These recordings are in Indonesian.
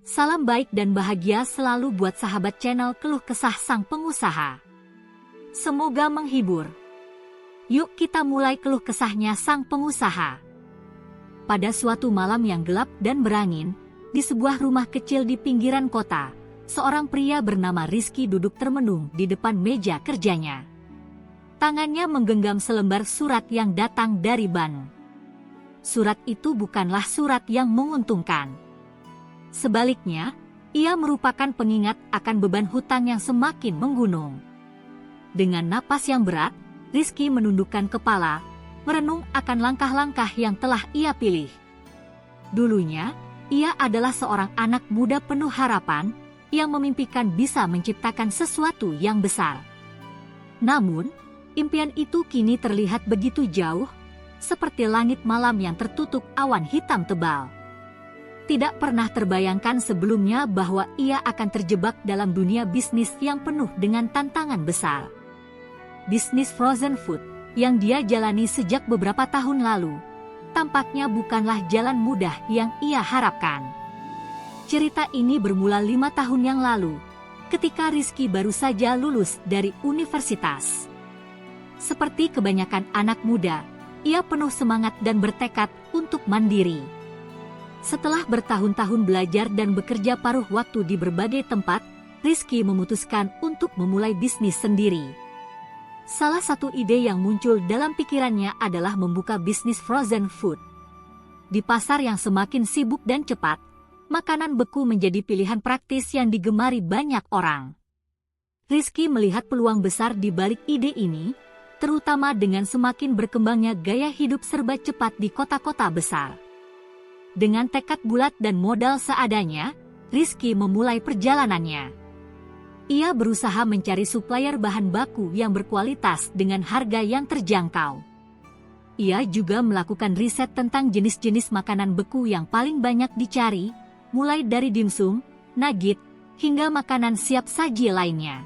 Salam baik dan bahagia selalu buat sahabat channel Keluh Kesah Sang Pengusaha. Semoga menghibur. Yuk kita mulai keluh kesahnya sang pengusaha. Pada suatu malam yang gelap dan berangin, di sebuah rumah kecil di pinggiran kota, seorang pria bernama Rizky duduk termenung di depan meja kerjanya. Tangannya menggenggam selembar surat yang datang dari Bandung. Surat itu bukanlah surat yang menguntungkan. Sebaliknya, ia merupakan pengingat akan beban hutang yang semakin menggunung. Dengan napas yang berat, Rizky menundukkan kepala, merenung akan langkah-langkah yang telah ia pilih. Dulunya, ia adalah seorang anak muda penuh harapan, yang memimpikan bisa menciptakan sesuatu yang besar. Namun, impian itu kini terlihat begitu jauh, seperti langit malam yang tertutup awan hitam tebal. Tidak pernah terbayangkan sebelumnya bahwa ia akan terjebak dalam dunia bisnis yang penuh dengan tantangan besar. Bisnis frozen food yang dia jalani sejak beberapa tahun lalu, tampaknya bukanlah jalan mudah yang ia harapkan. Cerita ini bermula 5 tahun yang lalu, ketika Rizky baru saja lulus dari universitas. Seperti kebanyakan anak muda, ia penuh semangat dan bertekad untuk mandiri. Setelah bertahun-tahun belajar dan bekerja paruh waktu di berbagai tempat, Rizky memutuskan untuk memulai bisnis sendiri. Salah satu ide yang muncul dalam pikirannya adalah membuka bisnis frozen food. Di pasar yang semakin sibuk dan cepat, makanan beku menjadi pilihan praktis yang digemari banyak orang. Rizky melihat peluang besar di balik ide ini, terutama dengan semakin berkembangnya gaya hidup serba cepat di kota-kota besar. Dengan tekad bulat dan modal seadanya, Rizky memulai perjalanannya. Ia berusaha mencari supplier bahan baku yang berkualitas dengan harga yang terjangkau. Ia juga melakukan riset tentang jenis-jenis makanan beku yang paling banyak dicari, mulai dari dimsum, nugget, hingga makanan siap saji lainnya.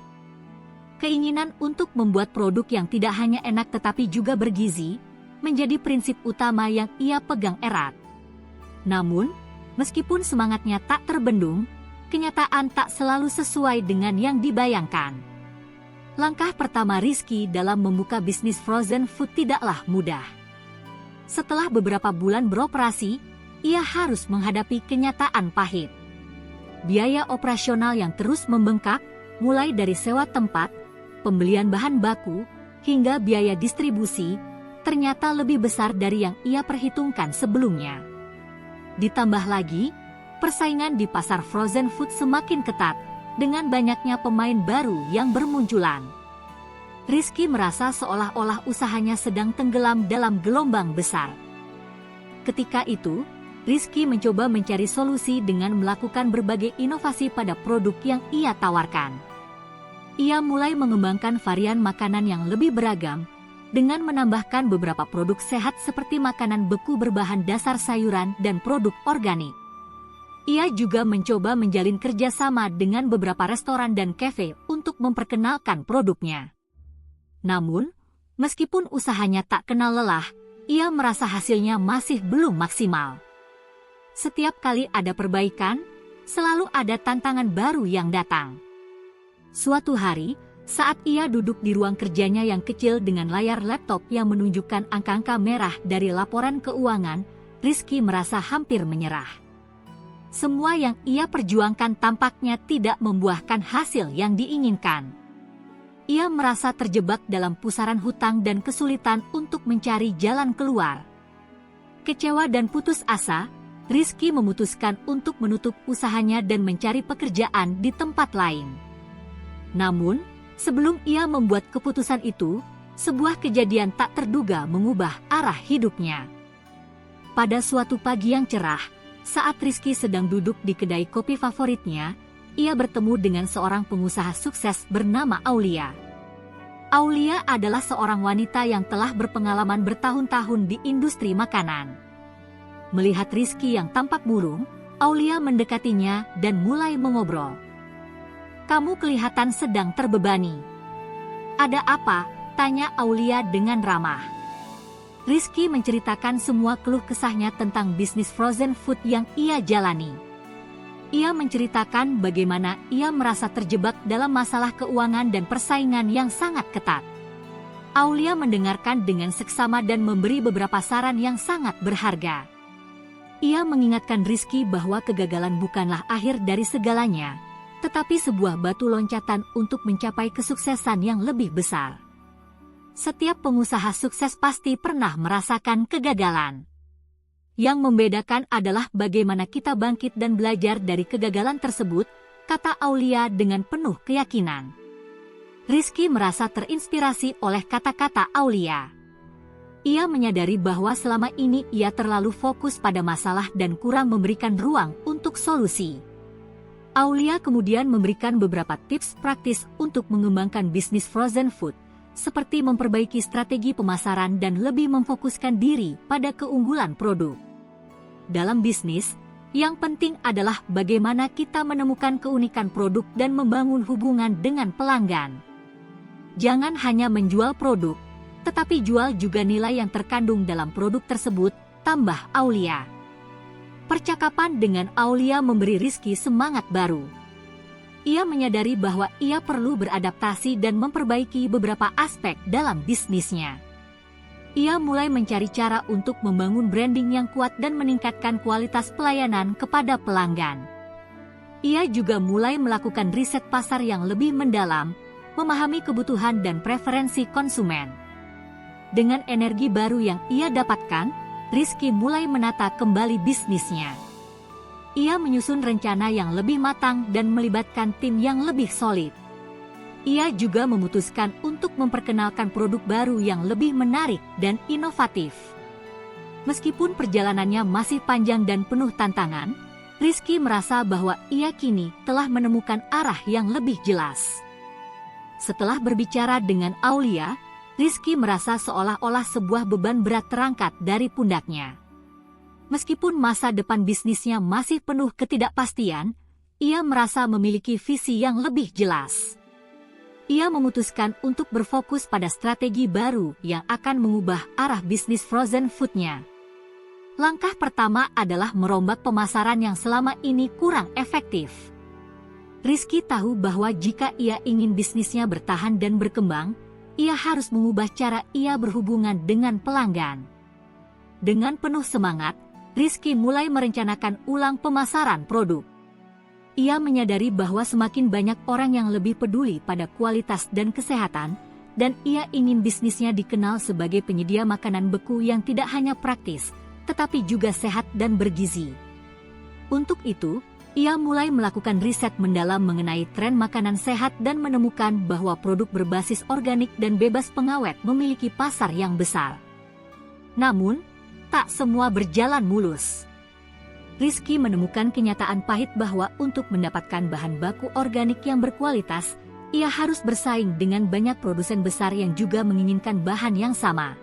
Keinginan untuk membuat produk yang tidak hanya enak tetapi juga bergizi, menjadi prinsip utama yang ia pegang erat. Namun, meskipun semangatnya tak terbendung, kenyataan tak selalu sesuai dengan yang dibayangkan. Langkah pertama Rizky dalam membuka bisnis frozen food tidaklah mudah. Setelah beberapa bulan beroperasi, ia harus menghadapi kenyataan pahit. Biaya operasional yang terus membengkak, mulai dari sewa tempat, pembelian bahan baku, hingga biaya distribusi, ternyata lebih besar dari yang ia perhitungkan sebelumnya. Ditambah lagi, persaingan di pasar frozen food semakin ketat, dengan banyaknya pemain baru yang bermunculan. Rizky merasa seolah-olah usahanya sedang tenggelam dalam gelombang besar. Ketika itu, Rizky mencoba mencari solusi dengan melakukan berbagai inovasi pada produk yang ia tawarkan. Ia mulai mengembangkan varian makanan yang lebih beragam, dengan menambahkan beberapa produk sehat seperti makanan beku berbahan dasar sayuran dan produk organik. Ia juga mencoba menjalin kerjasama dengan beberapa restoran dan kafe untuk memperkenalkan produknya. Namun, meskipun usahanya tak kenal lelah, ia merasa hasilnya masih belum maksimal. Setiap kali ada perbaikan, selalu ada tantangan baru yang datang. Suatu hari, saat ia duduk di ruang kerjanya yang kecil dengan layar laptop yang menunjukkan angka-angka merah dari laporan keuangan, Rizky merasa hampir menyerah. Semua yang ia perjuangkan tampaknya tidak membuahkan hasil yang diinginkan. Ia merasa terjebak dalam pusaran hutang dan kesulitan untuk mencari jalan keluar. Kecewa dan putus asa, Rizky memutuskan untuk menutup usahanya dan mencari pekerjaan di tempat lain. Namun, sebelum ia membuat keputusan itu, sebuah kejadian tak terduga mengubah arah hidupnya. Pada suatu pagi yang cerah, saat Rizky sedang duduk di kedai kopi favoritnya, ia bertemu dengan seorang pengusaha sukses bernama Aulia. Aulia adalah seorang wanita yang telah berpengalaman bertahun-tahun di industri makanan. Melihat Rizky yang tampak murung, Aulia mendekatinya dan mulai mengobrol. "Kamu kelihatan sedang terbebani. Ada apa?" tanya Aulia dengan ramah. Rizky menceritakan semua keluh kesahnya tentang bisnis frozen food yang ia jalani. Ia menceritakan bagaimana ia merasa terjebak dalam masalah keuangan dan persaingan yang sangat ketat. Aulia mendengarkan dengan seksama dan memberi beberapa saran yang sangat berharga. Ia mengingatkan Rizky bahwa kegagalan bukanlah akhir dari segalanya, tetapi sebuah batu loncatan untuk mencapai kesuksesan yang lebih besar. Setiap pengusaha sukses pasti pernah merasakan kegagalan. Yang membedakan adalah bagaimana kita bangkit dan belajar dari kegagalan tersebut, kata Aulia dengan penuh keyakinan. Rizky merasa terinspirasi oleh kata-kata Aulia. Ia menyadari bahwa selama ini ia terlalu fokus pada masalah dan kurang memberikan ruang untuk solusi. Aulia kemudian memberikan beberapa tips praktis untuk mengembangkan bisnis frozen food, seperti memperbaiki strategi pemasaran dan lebih memfokuskan diri pada keunggulan produk. Dalam bisnis, yang penting adalah bagaimana kita menemukan keunikan produk dan membangun hubungan dengan pelanggan. Jangan hanya menjual produk, tetapi jual juga nilai yang terkandung dalam produk tersebut, tambah Aulia. Percakapan dengan Aulia memberi Rizky semangat baru. Ia menyadari bahwa ia perlu beradaptasi dan memperbaiki beberapa aspek dalam bisnisnya. Ia mulai mencari cara untuk membangun branding yang kuat dan meningkatkan kualitas pelayanan kepada pelanggan. Ia juga mulai melakukan riset pasar yang lebih mendalam, memahami kebutuhan dan preferensi konsumen. Dengan energi baru yang ia dapatkan, Rizky mulai menata kembali bisnisnya. Ia menyusun rencana yang lebih matang dan melibatkan tim yang lebih solid. Ia juga memutuskan untuk memperkenalkan produk baru yang lebih menarik dan inovatif. Meskipun perjalanannya masih panjang dan penuh tantangan, Rizky merasa bahwa ia kini telah menemukan arah yang lebih jelas. Setelah berbicara dengan Aulia, Rizky merasa seolah-olah sebuah beban berat terangkat dari pundaknya. Meskipun masa depan bisnisnya masih penuh ketidakpastian, ia merasa memiliki visi yang lebih jelas. Ia memutuskan untuk berfokus pada strategi baru yang akan mengubah arah bisnis frozen food-nya. Langkah pertama adalah merombak pemasaran yang selama ini kurang efektif. Rizky tahu bahwa jika ia ingin bisnisnya bertahan dan berkembang, ia harus mengubah cara ia berhubungan dengan pelanggan. Dengan penuh semangat, Rizky mulai merencanakan ulang pemasaran produk. Ia menyadari bahwa semakin banyak orang yang lebih peduli pada kualitas dan kesehatan, dan ia ingin bisnisnya dikenal sebagai penyedia makanan beku yang tidak hanya praktis, tetapi juga sehat dan bergizi. Untuk itu, ia mulai melakukan riset mendalam mengenai tren makanan sehat dan menemukan bahwa produk berbasis organik dan bebas pengawet memiliki pasar yang besar. Namun, tak semua berjalan mulus. Rizky menemukan kenyataan pahit bahwa untuk mendapatkan bahan baku organik yang berkualitas, ia harus bersaing dengan banyak produsen besar yang juga menginginkan bahan yang sama.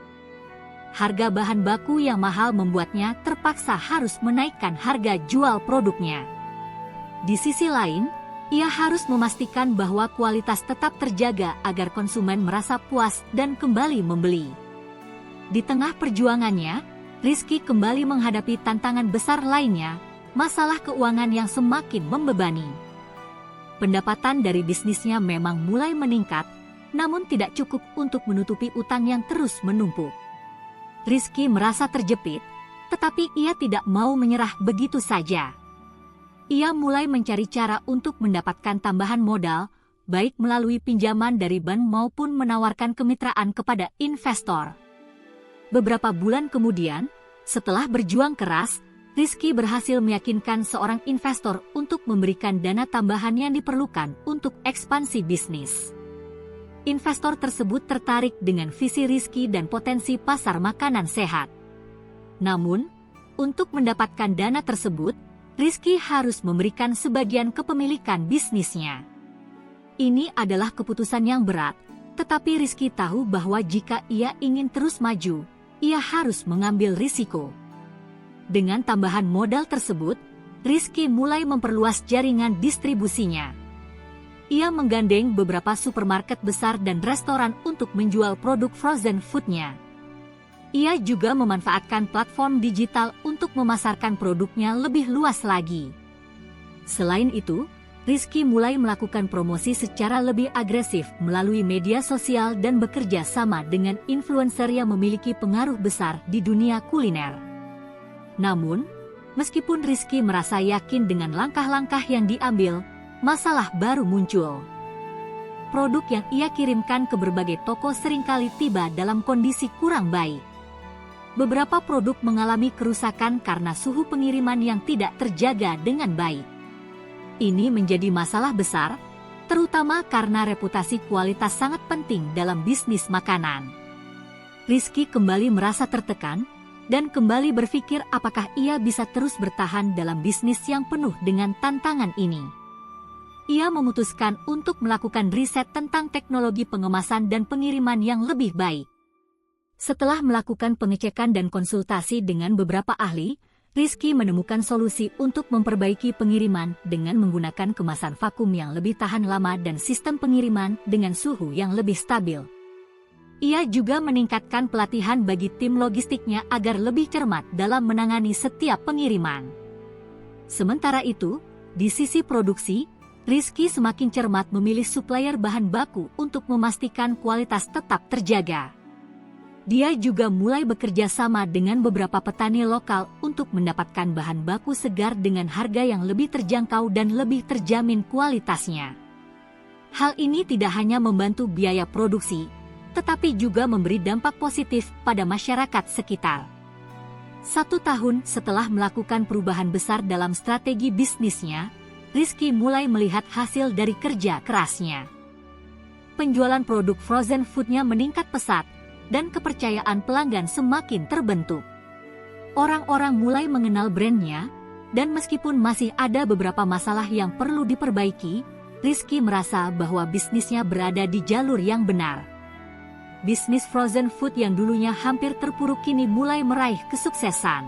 Harga bahan baku yang mahal membuatnya terpaksa harus menaikkan harga jual produknya. Di sisi lain, ia harus memastikan bahwa kualitas tetap terjaga agar konsumen merasa puas dan kembali membeli. Di tengah perjuangannya, Rizky kembali menghadapi tantangan besar lainnya, masalah keuangan yang semakin membebani. Pendapatan dari bisnisnya memang mulai meningkat, namun tidak cukup untuk menutupi utang yang terus menumpuk. Rizky merasa terjepit, tetapi ia tidak mau menyerah begitu saja. Ia mulai mencari cara untuk mendapatkan tambahan modal, baik melalui pinjaman dari bank maupun menawarkan kemitraan kepada investor. Beberapa bulan kemudian, setelah berjuang keras, Rizky berhasil meyakinkan seorang investor untuk memberikan dana tambahan yang diperlukan untuk ekspansi bisnis. Investor tersebut tertarik dengan visi Rizky dan potensi pasar makanan sehat. Namun, untuk mendapatkan dana tersebut, Rizky harus memberikan sebagian kepemilikan bisnisnya. Ini adalah keputusan yang berat, tetapi Rizky tahu bahwa jika ia ingin terus maju, ia harus mengambil risiko. Dengan tambahan modal tersebut, Rizky mulai memperluas jaringan distribusinya. Ia menggandeng beberapa supermarket besar dan restoran untuk menjual produk frozen food-nya. Ia juga memanfaatkan platform digital untuk memasarkan produknya lebih luas lagi. Selain itu, Rizky mulai melakukan promosi secara lebih agresif melalui media sosial dan bekerja sama dengan influencer yang memiliki pengaruh besar di dunia kuliner. Namun, meskipun Rizky merasa yakin dengan langkah-langkah yang diambil, masalah baru muncul. Produk yang ia kirimkan ke berbagai toko seringkali tiba dalam kondisi kurang baik. Beberapa produk mengalami kerusakan karena suhu pengiriman yang tidak terjaga dengan baik. Ini menjadi masalah besar, terutama karena reputasi kualitas sangat penting dalam bisnis makanan. Rizky kembali merasa tertekan dan kembali berpikir apakah ia bisa terus bertahan dalam bisnis yang penuh dengan tantangan ini. Ia memutuskan untuk melakukan riset tentang teknologi pengemasan dan pengiriman yang lebih baik. Setelah melakukan pengecekan dan konsultasi dengan beberapa ahli, Rizky menemukan solusi untuk memperbaiki pengiriman dengan menggunakan kemasan vakum yang lebih tahan lama dan sistem pengiriman dengan suhu yang lebih stabil. Ia juga meningkatkan pelatihan bagi tim logistiknya agar lebih cermat dalam menangani setiap pengiriman. Sementara itu, di sisi produksi, Rizky semakin cermat memilih supplier bahan baku untuk memastikan kualitas tetap terjaga. Dia juga mulai bekerja sama dengan beberapa petani lokal untuk mendapatkan bahan baku segar dengan harga yang lebih terjangkau dan lebih terjamin kualitasnya. Hal ini tidak hanya membantu biaya produksi, tetapi juga memberi dampak positif pada masyarakat sekitar. 1 tahun setelah melakukan perubahan besar dalam strategi bisnisnya, Rizky mulai melihat hasil dari kerja kerasnya. Penjualan produk frozen foodnya meningkat pesat, dan kepercayaan pelanggan semakin terbentuk. Orang-orang mulai mengenal brandnya, dan meskipun masih ada beberapa masalah yang perlu diperbaiki, Rizky merasa bahwa bisnisnya berada di jalur yang benar. Bisnis frozen food yang dulunya hampir terpuruk kini mulai meraih kesuksesan.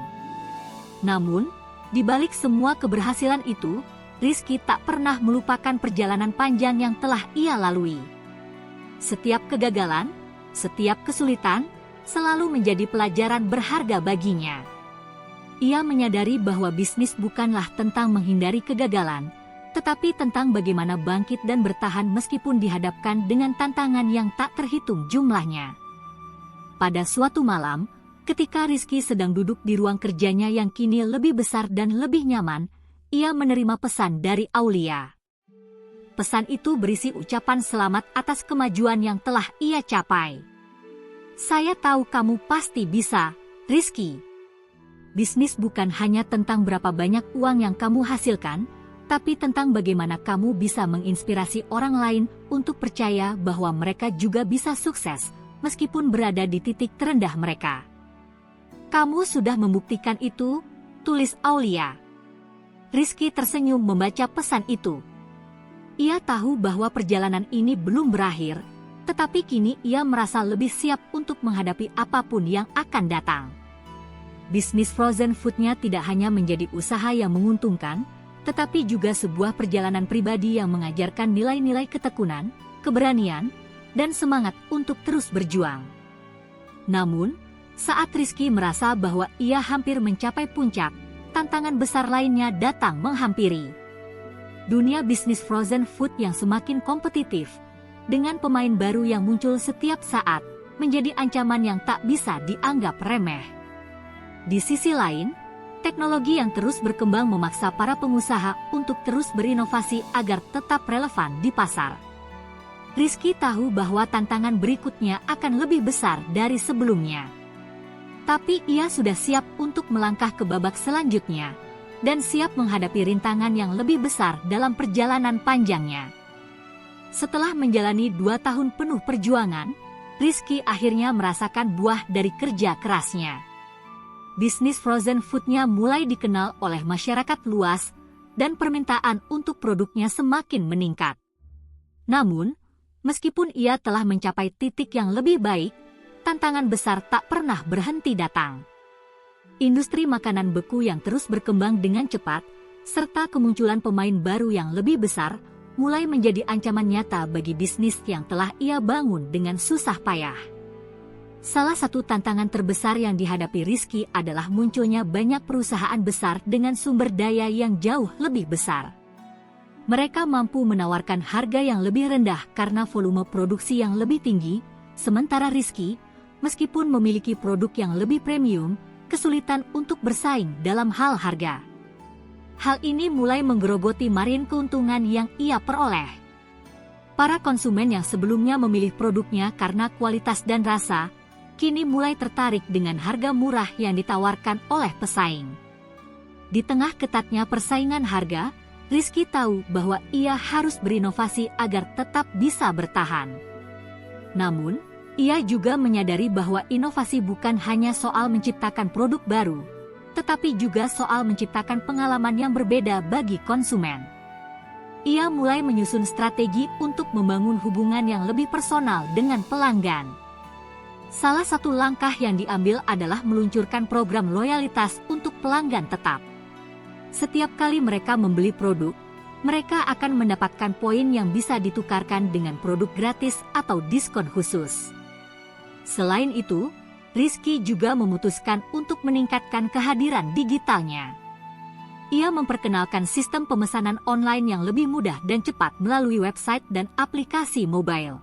Namun, di balik semua keberhasilan itu, Rizky tak pernah melupakan perjalanan panjang yang telah ia lalui. Setiap kegagalan, setiap kesulitan, selalu menjadi pelajaran berharga baginya. Ia menyadari bahwa bisnis bukanlah tentang menghindari kegagalan, tetapi tentang bagaimana bangkit dan bertahan meskipun dihadapkan dengan tantangan yang tak terhitung jumlahnya. Pada suatu malam, ketika Rizky sedang duduk di ruang kerjanya yang kini lebih besar dan lebih nyaman, ia menerima pesan dari Aulia. Pesan itu berisi ucapan selamat atas kemajuan yang telah ia capai. Saya tahu kamu pasti bisa, Rizky. Bisnis bukan hanya tentang berapa banyak uang yang kamu hasilkan, tapi tentang bagaimana kamu bisa menginspirasi orang lain untuk percaya bahwa mereka juga bisa sukses, meskipun berada di titik terendah mereka. Kamu sudah membuktikan itu, tulis Aulia. Rizky tersenyum membaca pesan itu. Ia tahu bahwa perjalanan ini belum berakhir, tetapi kini ia merasa lebih siap untuk menghadapi apapun yang akan datang. Bisnis frozen foodnya tidak hanya menjadi usaha yang menguntungkan, tetapi juga sebuah perjalanan pribadi yang mengajarkan nilai-nilai ketekunan, keberanian, dan semangat untuk terus berjuang. Namun, saat Rizky merasa bahwa ia hampir mencapai puncak, tantangan besar lainnya datang menghampiri. Dunia bisnis frozen food yang semakin kompetitif, dengan pemain baru yang muncul setiap saat, menjadi ancaman yang tak bisa dianggap remeh. Di sisi lain, teknologi yang terus berkembang memaksa para pengusaha untuk terus berinovasi agar tetap relevan di pasar. Rizky tahu bahwa tantangan berikutnya akan lebih besar dari sebelumnya. Tapi ia sudah siap untuk melangkah ke babak selanjutnya, dan siap menghadapi rintangan yang lebih besar dalam perjalanan panjangnya. Setelah menjalani 2 tahun penuh perjuangan, Rizky akhirnya merasakan buah dari kerja kerasnya. Bisnis frozen foodnya mulai dikenal oleh masyarakat luas, dan permintaan untuk produknya semakin meningkat. Namun, meskipun ia telah mencapai titik yang lebih baik, tantangan besar tak pernah berhenti datang. Industri makanan beku yang terus berkembang dengan cepat, serta kemunculan pemain baru yang lebih besar, mulai menjadi ancaman nyata bagi bisnis yang telah ia bangun dengan susah payah. Salah satu tantangan terbesar yang dihadapi Rizky adalah munculnya banyak perusahaan besar dengan sumber daya yang jauh lebih besar. Mereka mampu menawarkan harga yang lebih rendah karena volume produksi yang lebih tinggi, sementara Rizky, meskipun memiliki produk yang lebih premium, kesulitan untuk bersaing dalam hal harga. Hal ini mulai menggerogoti margin keuntungan yang ia peroleh. Para konsumen yang sebelumnya memilih produknya karena kualitas dan rasa, kini mulai tertarik dengan harga murah yang ditawarkan oleh pesaing. Di tengah ketatnya persaingan harga, Rizky tahu bahwa ia harus berinovasi agar tetap bisa bertahan. Namun, ia juga menyadari bahwa inovasi bukan hanya soal menciptakan produk baru, tetapi juga soal menciptakan pengalaman yang berbeda bagi konsumen. Ia mulai menyusun strategi untuk membangun hubungan yang lebih personal dengan pelanggan. Salah satu langkah yang diambil adalah meluncurkan program loyalitas untuk pelanggan tetap. Setiap kali mereka membeli produk, mereka akan mendapatkan poin yang bisa ditukarkan dengan produk gratis atau diskon khusus. Selain itu, Rizky juga memutuskan untuk meningkatkan kehadiran digitalnya. Ia memperkenalkan sistem pemesanan online yang lebih mudah dan cepat melalui website dan aplikasi mobile.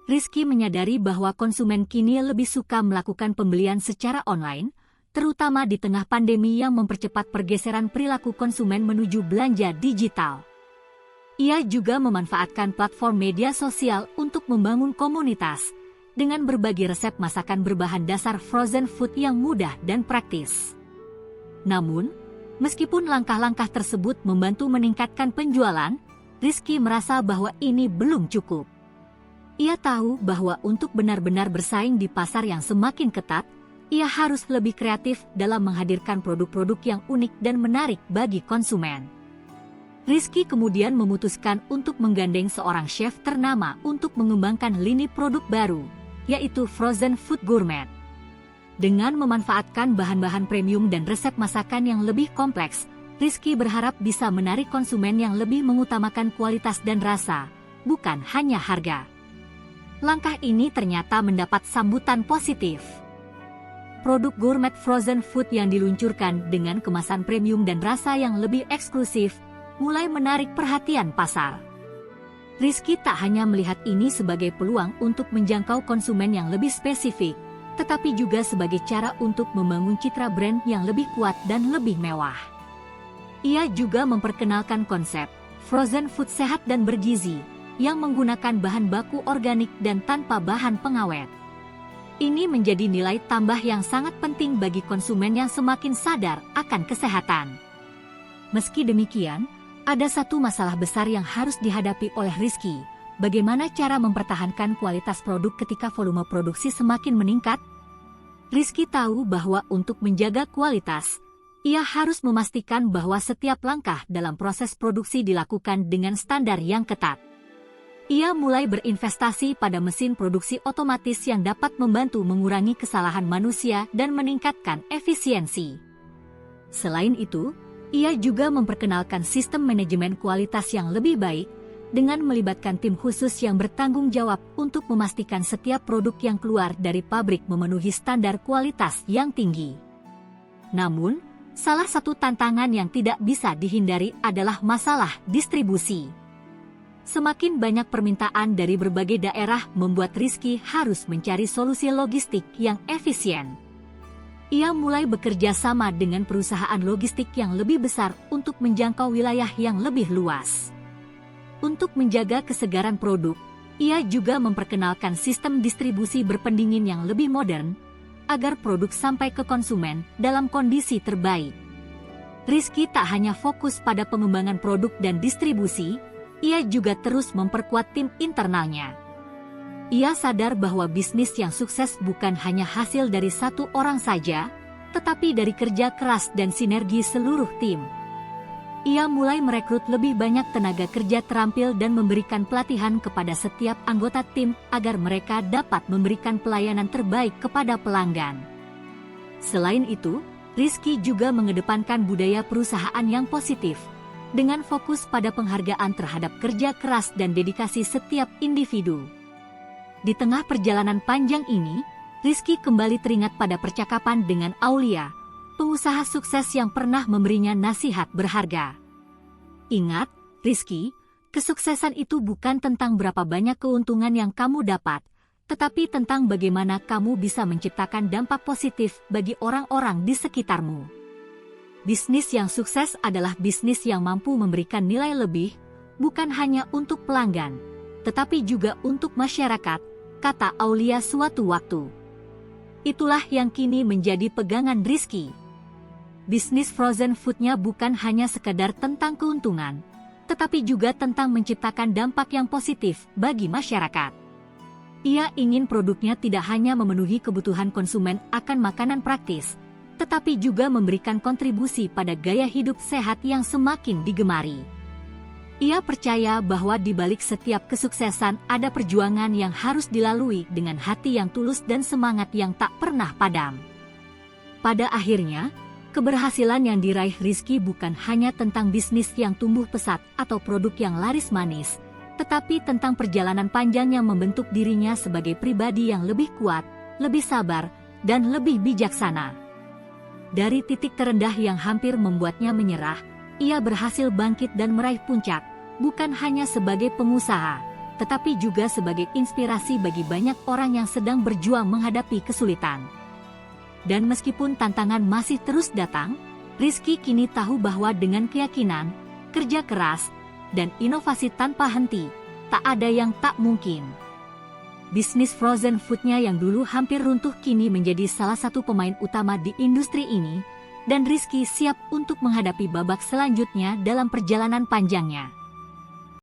Rizky menyadari bahwa konsumen kini lebih suka melakukan pembelian secara online, terutama di tengah pandemi yang mempercepat pergeseran perilaku konsumen menuju belanja digital. Ia juga memanfaatkan platform media sosial untuk membangun komunitas, dengan berbagi resep masakan berbahan dasar frozen food yang mudah dan praktis. Namun, meskipun langkah-langkah tersebut membantu meningkatkan penjualan, Rizky merasa bahwa ini belum cukup. Ia tahu bahwa untuk benar-benar bersaing di pasar yang semakin ketat, ia harus lebih kreatif dalam menghadirkan produk-produk yang unik dan menarik bagi konsumen. Rizky kemudian memutuskan untuk menggandeng seorang chef ternama untuk mengembangkan lini produk baru, yaitu Frozen Food Gourmet. Dengan memanfaatkan bahan-bahan premium dan resep masakan yang lebih kompleks, Rizky berharap bisa menarik konsumen yang lebih mengutamakan kualitas dan rasa, bukan hanya harga. Langkah ini ternyata mendapat sambutan positif. Produk gourmet frozen food yang diluncurkan dengan kemasan premium dan rasa yang lebih eksklusif, mulai menarik perhatian pasar. Rizky tak hanya melihat ini sebagai peluang untuk menjangkau konsumen yang lebih spesifik, tetapi juga sebagai cara untuk membangun citra brand yang lebih kuat dan lebih mewah. Ia juga memperkenalkan konsep frozen food sehat dan bergizi, yang menggunakan bahan baku organik dan tanpa bahan pengawet. Ini menjadi nilai tambah yang sangat penting bagi konsumen yang semakin sadar akan kesehatan. Meski demikian, ada satu masalah besar yang harus dihadapi oleh Rizky. Bagaimana cara mempertahankan kualitas produk ketika volume produksi semakin meningkat? Rizky tahu bahwa untuk menjaga kualitas, ia harus memastikan bahwa setiap langkah dalam proses produksi dilakukan dengan standar yang ketat. Ia mulai berinvestasi pada mesin produksi otomatis yang dapat membantu mengurangi kesalahan manusia dan meningkatkan efisiensi. Selain itu, ia juga memperkenalkan sistem manajemen kualitas yang lebih baik, dengan melibatkan tim khusus yang bertanggung jawab untuk memastikan setiap produk yang keluar dari pabrik memenuhi standar kualitas yang tinggi. Namun, salah satu tantangan yang tidak bisa dihindari adalah masalah distribusi. Semakin banyak permintaan dari berbagai daerah membuat Rizky harus mencari solusi logistik yang efisien. Ia mulai bekerja sama dengan perusahaan logistik yang lebih besar untuk menjangkau wilayah yang lebih luas. Untuk menjaga kesegaran produk, ia juga memperkenalkan sistem distribusi berpendingin yang lebih modern, agar produk sampai ke konsumen dalam kondisi terbaik. Rizky tak hanya fokus pada pengembangan produk dan distribusi, ia juga terus memperkuat tim internalnya. Ia sadar bahwa bisnis yang sukses bukan hanya hasil dari satu orang saja, tetapi dari kerja keras dan sinergi seluruh tim. Ia mulai merekrut lebih banyak tenaga kerja terampil dan memberikan pelatihan kepada setiap anggota tim agar mereka dapat memberikan pelayanan terbaik kepada pelanggan. Selain itu, Rizky juga mengedepankan budaya perusahaan yang positif, dengan fokus pada penghargaan terhadap kerja keras dan dedikasi setiap individu. Di tengah perjalanan panjang ini, Rizky kembali teringat pada percakapan dengan Aulia, pengusaha sukses yang pernah memberinya nasihat berharga. Ingat, Rizky, kesuksesan itu bukan tentang berapa banyak keuntungan yang kamu dapat, tetapi tentang bagaimana kamu bisa menciptakan dampak positif bagi orang-orang di sekitarmu. Bisnis yang sukses adalah bisnis yang mampu memberikan nilai lebih, bukan hanya untuk pelanggan, tetapi juga untuk masyarakat, kata Aulia suatu waktu. Itulah yang kini menjadi pegangan Rizky. Bisnis frozen food-nya bukan hanya sekadar tentang keuntungan, tetapi juga tentang menciptakan dampak yang positif bagi masyarakat. Ia ingin produknya tidak hanya memenuhi kebutuhan konsumen akan makanan praktis, tetapi juga memberikan kontribusi pada gaya hidup sehat yang semakin digemari. Ia percaya bahwa di balik setiap kesuksesan ada perjuangan yang harus dilalui dengan hati yang tulus dan semangat yang tak pernah padam. Pada akhirnya, keberhasilan yang diraih Rizky bukan hanya tentang bisnis yang tumbuh pesat atau produk yang laris manis, tetapi tentang perjalanan panjang yang membentuk dirinya sebagai pribadi yang lebih kuat, lebih sabar, dan lebih bijaksana. Dari titik terendah yang hampir membuatnya menyerah, ia berhasil bangkit dan meraih puncak, bukan hanya sebagai pengusaha, tetapi juga sebagai inspirasi bagi banyak orang yang sedang berjuang menghadapi kesulitan. Dan meskipun tantangan masih terus datang, Rizky kini tahu bahwa dengan keyakinan, kerja keras, dan inovasi tanpa henti, tak ada yang tak mungkin. Bisnis frozen food-nya yang dulu hampir runtuh kini menjadi salah satu pemain utama di industri ini, dan Rizky siap untuk menghadapi babak selanjutnya dalam perjalanan panjangnya.